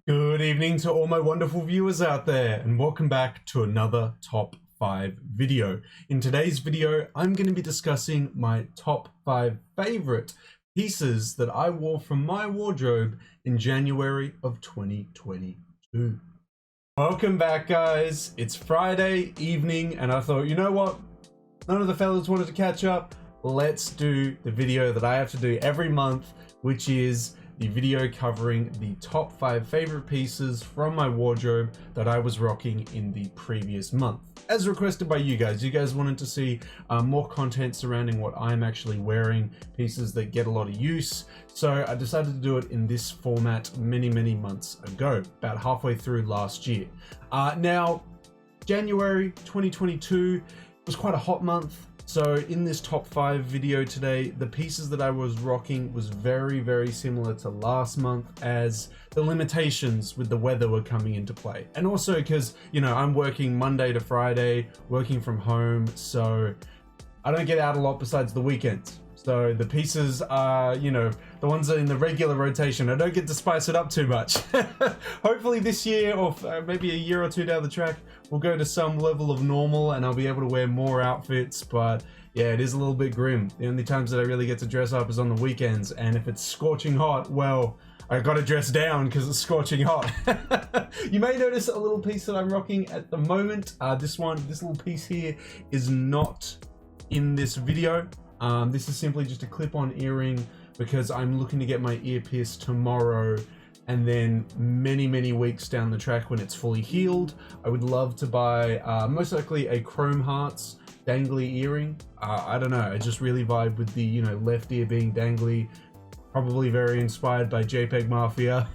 Good evening to all my wonderful viewers out there, and welcome back to another top 5 video. In today's video, I'm going to be discussing my top 5 favorite pieces that I wore from my wardrobe in January of 2022. Welcome back, guys. It's Friday evening, and I thought, you know what? None of the fellas wanted to catch up. Let's do the video that I have to do every month, which is the video covering the top 5 favorite pieces from my wardrobe that I was rocking in the previous month. As requested by you guys wanted to see more content surrounding what I'm actually wearing, pieces that get a lot of use. So I decided to do it in this format many months ago, about halfway through last year. Now, January 2022 was quite a hot month. So in this top 5 video today, the pieces that I was rocking was very similar to last month, as the limitations with the weather were coming into play. And also because, you know, I'm working Monday to Friday, working from home, so I don't get out a lot besides the weekends. So the pieces are, you know, the ones that are in the regular rotation. I don't get to spice it up too much. Hopefully this year, or maybe a year or two down the track, we'll go to some level of normal and I'll be able to wear more outfits. But yeah, it is a little bit grim. The only times that I really get to dress up is on the weekends. And if it's scorching hot, well, I gotta dress down because it's scorching hot. You may notice a little piece that I'm rocking at the moment. This little piece here is not in this video. This is simply just a clip-on earring because I'm looking to get my ear pierced tomorrow, and then many weeks down the track when it's fully healed, I would love to buy most likely a Chrome Hearts dangly earring. I don't know, I just really vibe with the, you know, left ear being dangly. Probably very inspired by JPEG Mafia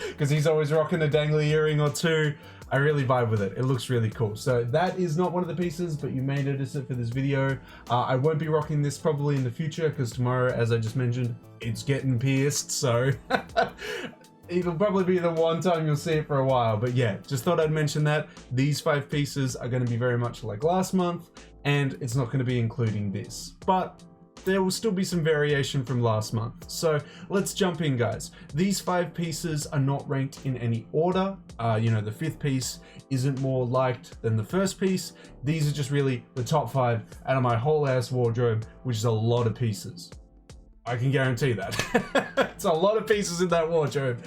because he's always rocking a dangly earring or two. I really vibe with it. It looks really cool. So that is not one of the pieces, but you may notice it for this video. I won't be rocking this probably in the future because tomorrow, as I just mentioned, it's getting pierced. So it'll probably be the one time you'll see it for a while. But yeah, just thought I'd mention that. These 5 pieces are going to be very much like last month, and it's not going to be including this. But there will still be some variation from last month. So let's jump in, guys. These 5 pieces are not ranked in any order. You know, the 5th piece isn't more liked than the 1st piece. These are just really the top 5 out of my whole ass wardrobe, which is a lot of pieces. I can guarantee that. It's a lot of pieces in that wardrobe.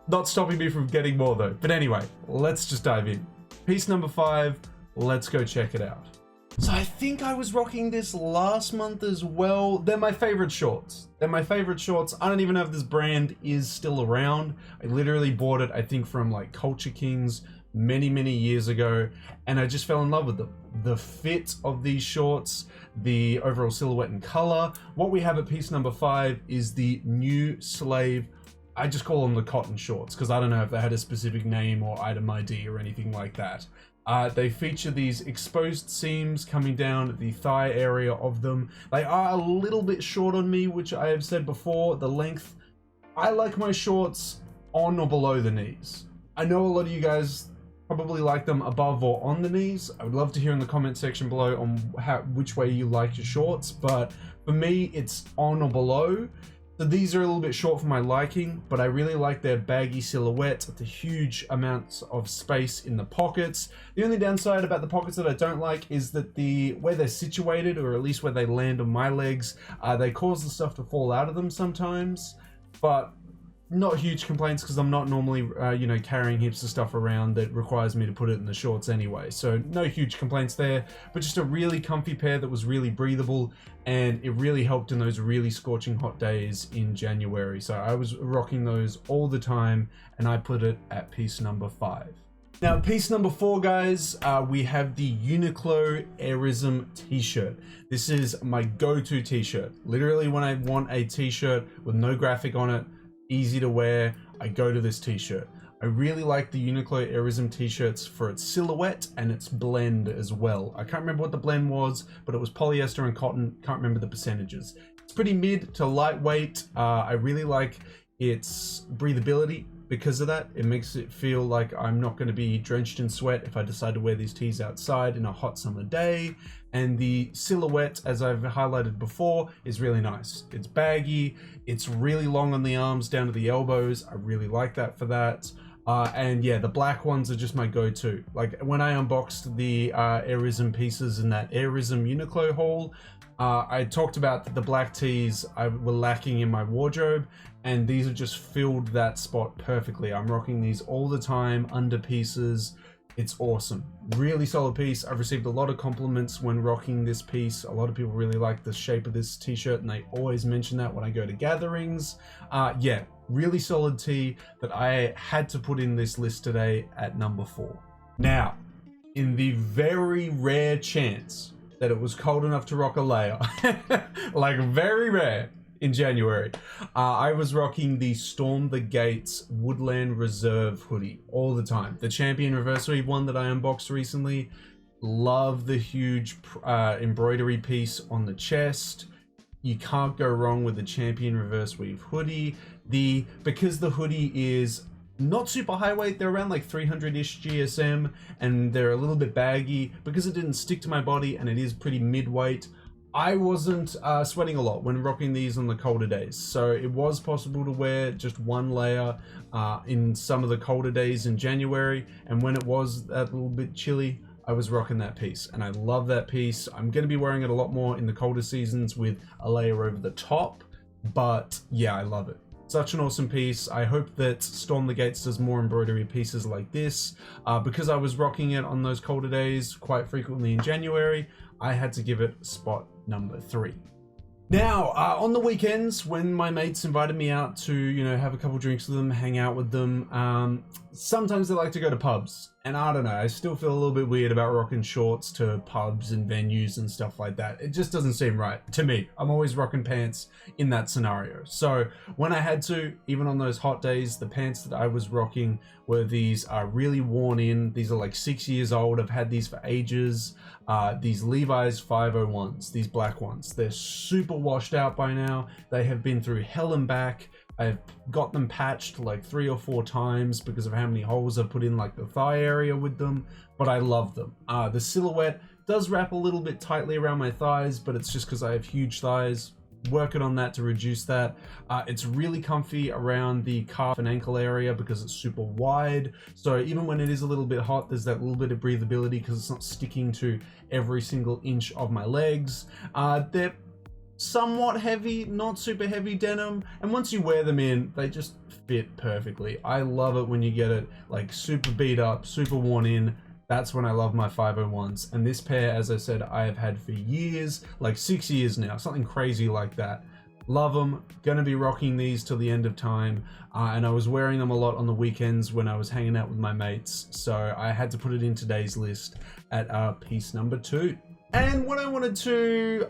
Not stopping me from getting more though. But anyway, let's just dive in. Piece number 5, let's go check it out. So I think I was rocking this last month as well. They're my favorite shorts. I don't even know if this brand is still around. I literally bought it, I think, from like Culture Kings many years ago, and I just fell in love with them. The fit of these shorts, the overall silhouette and color. What we have at piece number 5 is the New Slave. I just call them the cotton shorts because I don't know if they had a specific name or item ID or anything like that. They feature these exposed seams coming down the thigh area of them. They are a little bit short on me, which I have said before. The length, I like my shorts on or below the knees. I know a lot of you guys probably like them above or on the knees. I would love to hear in the comment section below on which way you like your shorts, but for me, it's on or below. So these are a little bit short for my liking, but I really like their baggy silhouette, the huge amounts of space in the pockets. The only downside about the pockets that I don't like is that where they're situated, or at least where they land on my legs, they cause the stuff to fall out of them sometimes. But not huge complaints because I'm not normally, you know, carrying heaps of stuff around that requires me to put it in the shorts anyway. So no huge complaints there, but just a really comfy pair that was really breathable, and it really helped in those really scorching hot days in January. So I was rocking those all the time, and I put it at piece number 5. Now, piece number 4, guys, we have the Uniqlo Airism t-shirt. This is my go-to t-shirt. Literally, when I want a t-shirt with no graphic on it, easy to wear, I go to this t-shirt. I really like the Uniqlo Airism t-shirts for its silhouette and its blend as well. I can't remember what the blend was, but it was polyester and cotton. Can't remember the percentages. It's pretty mid to lightweight. I really like its breathability. because of that. It makes it feel like I'm not going to be drenched in sweat if I decide to wear these tees outside in a hot summer day. And the silhouette, as I've highlighted before, is really nice. It's baggy, it's really long on the arms down to the elbows. I really like that for that. And yeah, the black ones are just my go-to. Like when I unboxed the Airism pieces in that Airism Uniqlo haul, I talked about the black tees were lacking in my wardrobe, and these have just filled that spot perfectly. I'm rocking these all the time, under pieces. It's awesome. Really solid piece. I've received a lot of compliments when rocking this piece. A lot of people really like the shape of this t-shirt, and they always mention that when I go to gatherings. Yeah, really solid tee that I had to put in this list today at number 4. Now, in the very rare chance that it was cold enough to rock a layer, like very rare, in January, I was rocking the Storm the Gates Woodland Reserve hoodie all the time. The Champion reverse weave one that I unboxed recently. Love the huge embroidery piece on the chest. You can't go wrong with the Champion reverse weave hoodie. Because the hoodie is not super high weight, they're around like 300-ish GSM, and they're a little bit baggy. Because it didn't stick to my body and it is pretty mid-weight, I wasn't sweating a lot when rocking these on the colder days. So it was possible to wear just one layer in some of the colder days in January. And when it was a little bit chilly, I was rocking that piece. And I love that piece. I'm going to be wearing it a lot more in the colder seasons with a layer over the top. But yeah, I love it. Such an awesome piece. I hope that Storm the Gates does more embroidery pieces like this. Because I was rocking it on those colder days quite frequently in January, I had to give it spot number 3. Now, on the weekends, when my mates invited me out to, you know, have a couple drinks with them, hang out with them, sometimes they like to go to pubs. And I don't know, I still feel a little bit weird about rocking shorts to pubs and venues and stuff like that. It just doesn't seem right to me. I'm always rocking pants in that scenario. So when I had to, even on those hot days, the pants that I was rocking were these really worn in. These are like 6 years old. I've had these for ages. These Levi's 501s, these black ones. They're super washed out by now. They have been through hell and back. I've got them patched like 3 or 4 times because of how many holes I've put in like the thigh area with them, but I love them. The silhouette does wrap a little bit tightly around my thighs, but it's just because I have huge thighs. Working on that to reduce that. It's really comfy around the calf and ankle area because it's super wide. So even when it is a little bit hot, there's that little bit of breathability because it's not sticking to every single inch of my legs. They're somewhat heavy, not super heavy denim, and once you wear them in, they just fit perfectly. I love it when you get it like super beat up, super worn in. That's when I love my 501s. And this pair, as I said, I have had for years, like 6 years now, something crazy like that. Love them. Gonna be rocking these till the end of time. And I was wearing them a lot on the weekends when I was hanging out with my mates. So I had to put it in today's list at piece number 2. And what I wanted to,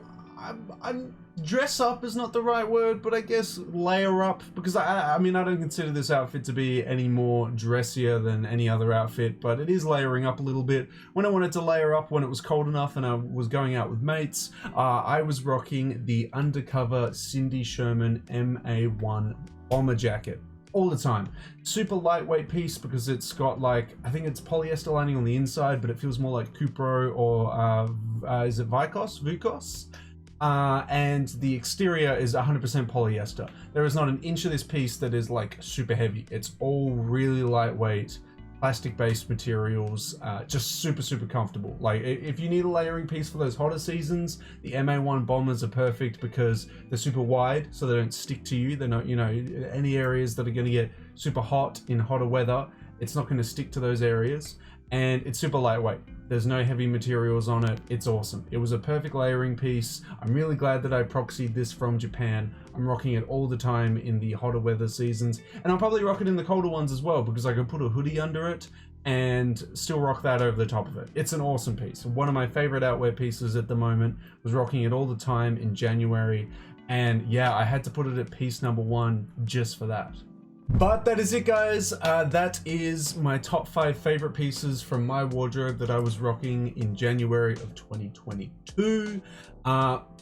I'm dress up is not the right word, but I guess layer up, because I mean, I don't consider this outfit to be any more dressier than any other outfit, but it is layering up a little bit. When I wanted to layer up, when it was cold enough and I was going out with mates, I was rocking the Undercover Cindy Sherman MA1 bomber jacket all the time. Super lightweight piece because it's got like, I think it's polyester lining on the inside, but it feels more like Cupro or is it Vicos? And the exterior is 100% polyester. There is not an inch of this piece that is like super heavy. It's all really lightweight, plastic-based materials, just super comfortable. Like if you need a layering piece for those hotter seasons, the MA1 bombers are perfect because they're super wide, so they don't stick to you. They're not, you know, any areas that are going to get super hot in hotter weather, it's not going to stick to those areas. And it's super lightweight. There's no heavy materials on it. It's awesome. It was a perfect layering piece. I'm really glad that I proxied this from Japan. I'm rocking it all the time in the hotter weather seasons, and I'll probably rock it in the colder ones as well because I can put a hoodie under it and still rock that over the top of it. It's an awesome piece. One of my favorite outwear pieces at the moment. Was rocking it all the time in January, and yeah, I had to put it at piece number 1 just for that. But that is it, guys. That is my top 5 favorite pieces from my wardrobe that I was rocking in January of 2022.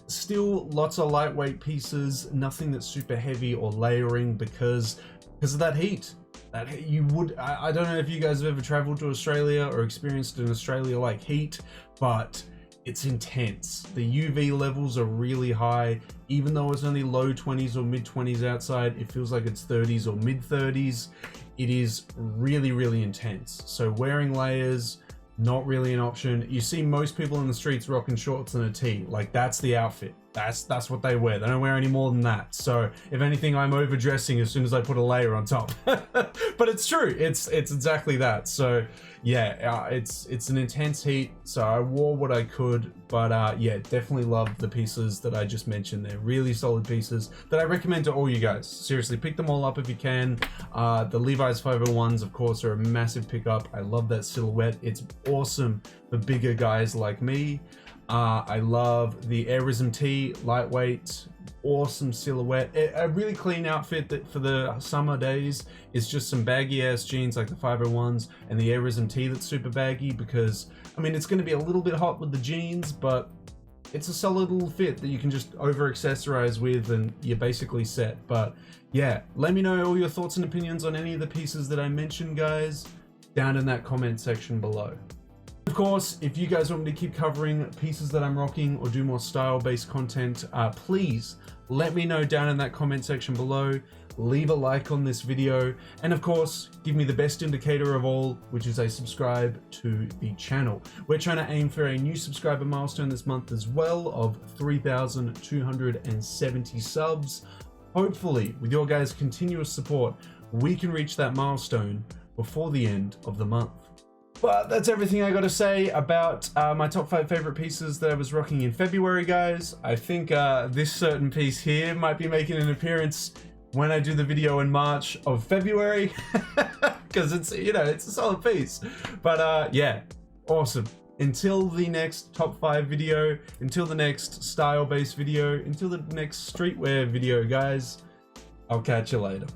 Still lots of lightweight pieces, nothing that's super heavy or layering because of that heat. that you would, I don't know if you guys have ever traveled to Australia or experienced an Australia like heat, but it's intense. The UV levels are really high. Even though it's only low 20s or mid 20s outside, it feels like it's 30s or mid 30s. It is really, really intense. So wearing layers, not really an option. You see most people in the streets rocking shorts and a tee. Like, that's the outfit. That's what they wear. They don't wear any more than that. So if anything, I'm overdressing as soon as I put a layer on top. But it's true. It's exactly that. So yeah, it's an intense heat. So I wore what I could, but yeah, definitely love the pieces that I just mentioned. They're really solid pieces that I recommend to all you guys. Seriously, pick them all up if you can. The Levi's 501s, of course, are a massive pickup. I love that silhouette. It's awesome for bigger guys like me. I love the Airism tee, lightweight, awesome silhouette. A really clean outfit that for the summer days is just some baggy ass jeans like the 501s and the Airism tee that's super baggy, because I mean, it's going to be a little bit hot with the jeans, but it's a solid little fit that you can just over accessorize with and you're basically set. But yeah, let me know all your thoughts and opinions on any of the pieces that I mentioned, guys, down in that comment section below. Of course, if you guys want me to keep covering pieces that I'm rocking or do more style-based content, please let me know down in that comment section below. Leave a like on this video, and of course, give me the best indicator of all, which is a subscribe to the channel. We're trying to aim for a new subscriber milestone this month as well of 3,270 subs. Hopefully, with your guys' continuous support, we can reach that milestone before the end of the month. But that's everything I got to say about my top 5 favorite pieces that I was rocking in February, guys. I think this certain piece here might be making an appearance when I do the video in March of February, because it's, you know, it's a solid piece. But yeah, awesome. Until the next top 5 video, until the next style-based video, until the next streetwear video, guys, I'll catch you later.